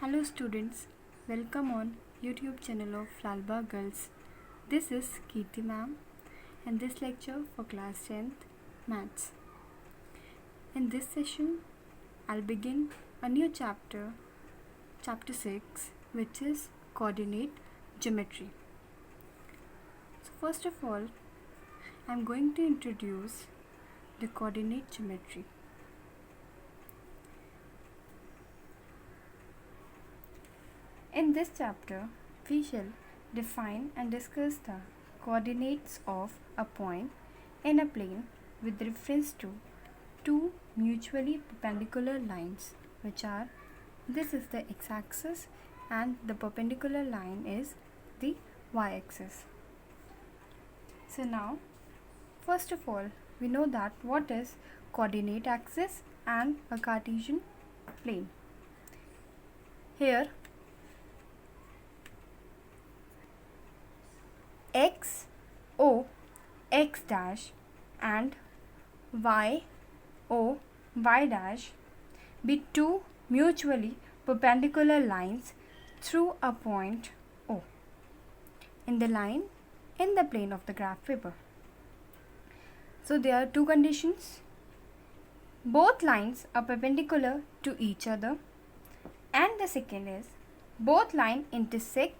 Hello students, welcome on YouTube channel of Lalba Girls. This is Kirti ma'am and this lecture for class 10th maths. In this session, I'll begin a new chapter 6, which is coordinate geometry. So first of all, I'm going to introduce the coordinate geometry. In this chapter, we shall define and discuss the coordinates of a point in a plane with reference to two mutually perpendicular lines, which are, this is the x-axis and the perpendicular line is the y-axis. So now, first of all, we know that what is coordinate axis and a Cartesian plane. Here, x o x dash and y o y dash be two mutually perpendicular lines through a point O in the plane of the graph paper. So there are two conditions. Both lines are perpendicular to each other, and the second is both lines intersect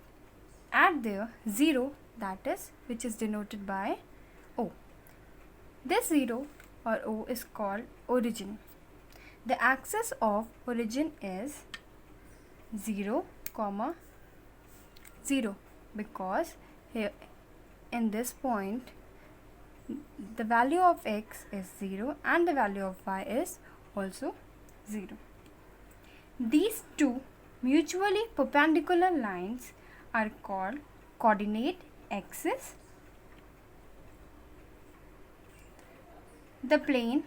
at their zero, that is, which is denoted by O. This zero or O is called origin. The axis of origin is 0, 0, because here in this point the value of x is 0 and the value of y is also 0. These two mutually perpendicular lines are called coordinate axis. The plane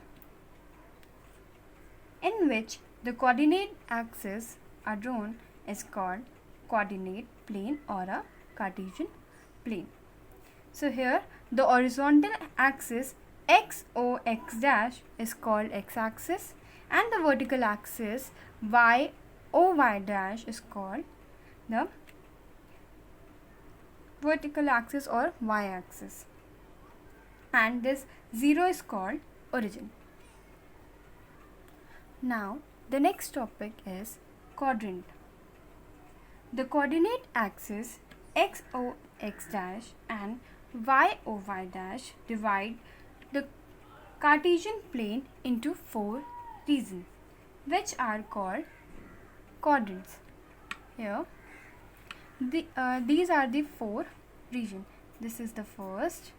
in which the coordinate axes are drawn is called coordinate plane or a Cartesian plane. So here the horizontal axis x o x dash is called x-axis and the vertical axis y o y dash is called the vertical axis or y-axis, and this 0 is called origin. Now the next topic is quadrant. The coordinate axis x o x dash and y o y dash divide the Cartesian plane into four regions, which are called quadrants. Here these are the four regions. This is the first,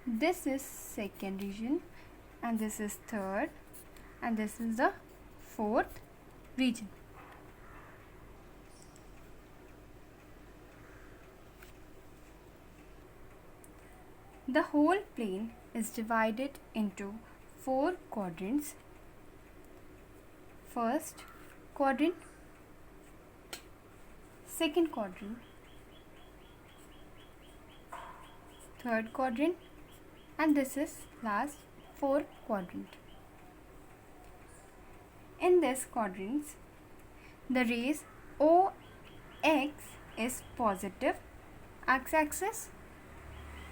this is second region, and this is third, and this is the fourth region. The whole plane is divided into four quadrants. First quadrant, second quadrant, third quadrant, and this is last fourth quadrant. In this quadrants, the rays OX is positive x-axis,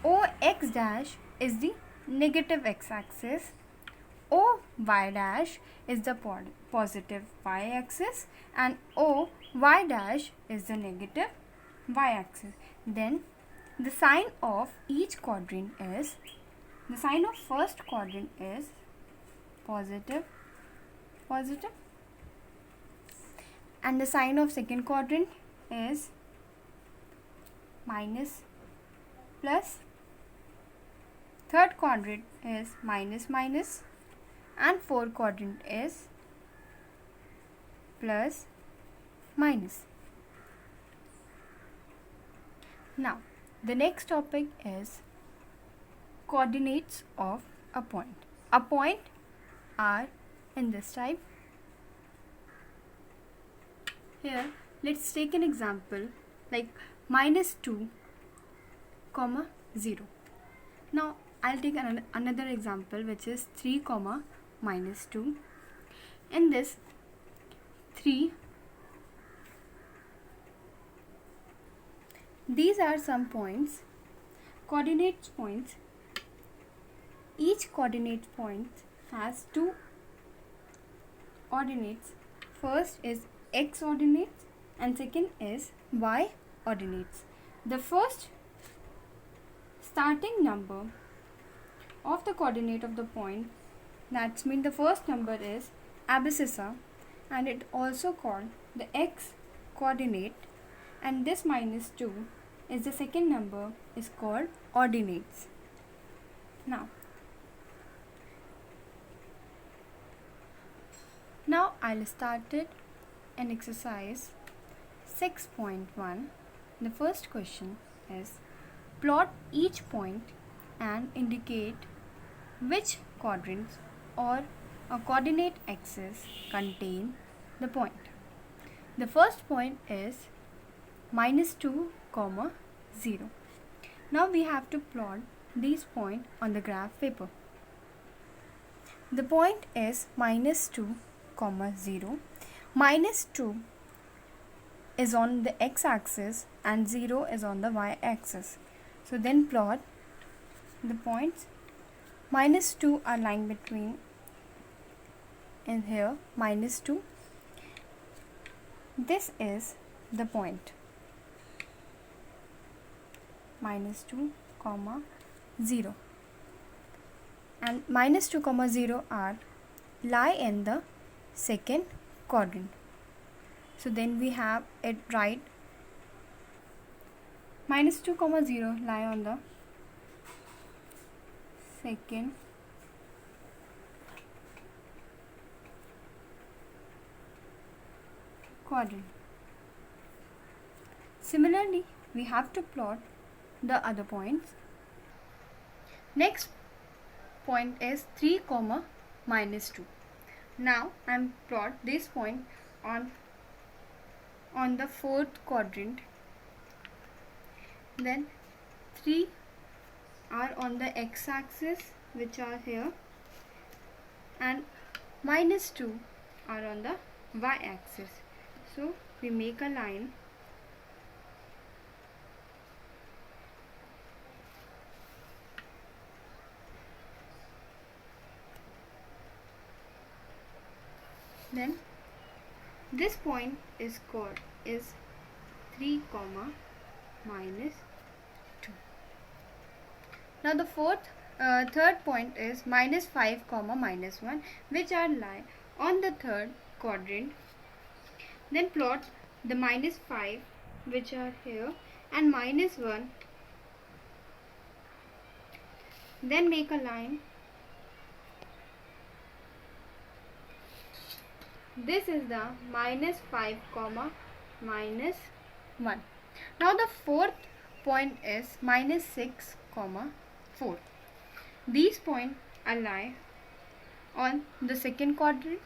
OX dash is the negative x-axis, OY dash is the positive y-axis, and OY dash is the negative y-axis. Then the sign of each quadrant is, the sign of first quadrant is positive, and the sign of second quadrant is minus, plus, third quadrant is minus, and fourth quadrant is plus, minus. Now the next topic is coordinates of a point. A point are in this type. Here let's take an example like -2, 0. Now I'll take another example, which is 3, -2. In this 3 These are some points, coordinate points. Each coordinate point has two ordinates. First is x ordinates and second is y ordinates. The first starting number of the coordinate of the point, that means the first number is abscissa, and it also called the x coordinate, and this minus 2 is the second number, is called ordinates. Now I'll start it in exercise 6.1. The first question is plot each point and indicate which quadrants or a coordinate axis contain the point. The first point is minus 2, 0. Now we have to plot these points on the graph paper. The point is minus 2, 0. Minus 2 is on the x-axis and 0 is on the y-axis. So then plot the points. Minus 2 are lying between, in here minus 2. This is the point minus 2, 0, and minus 2, 0 are lie in the second quadrant. So then we have it right. Minus 2, 0 lie on the second quadrant. Similarly, we have to plot the other points. Next point is 3, minus 2. Now I am plot this point on the fourth quadrant. Then 3 are on the x-axis, which are here, and minus 2 are on the y-axis. So we make a line . Then this point is called 3, minus 2. Now the third point is minus 5, minus 1, which are lie on the third quadrant. Then plot the minus 5, which are here, and minus 1. Then make a line. This is the minus 5, minus 1. Now the fourth point is minus 6, 4. These points are lie on the second quadrant,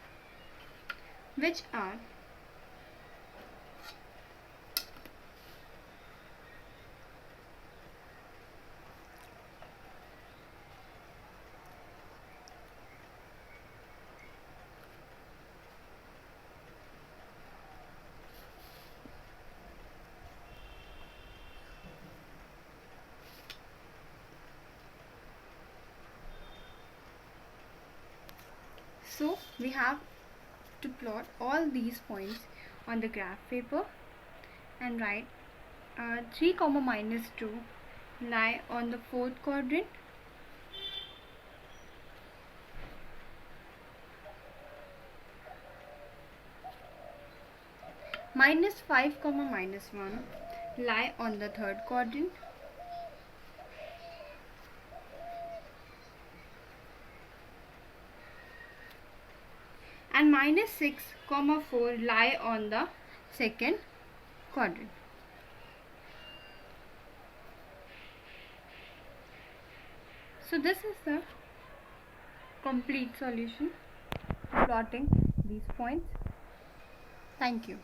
which are So we have to plot all these points on the graph paper and write 3, minus 2 lie on the fourth quadrant. Minus 5, minus 1 lie on the third quadrant. And minus 6, 4 lie on the second quadrant. So this is the complete solution plotting these points. Thank you.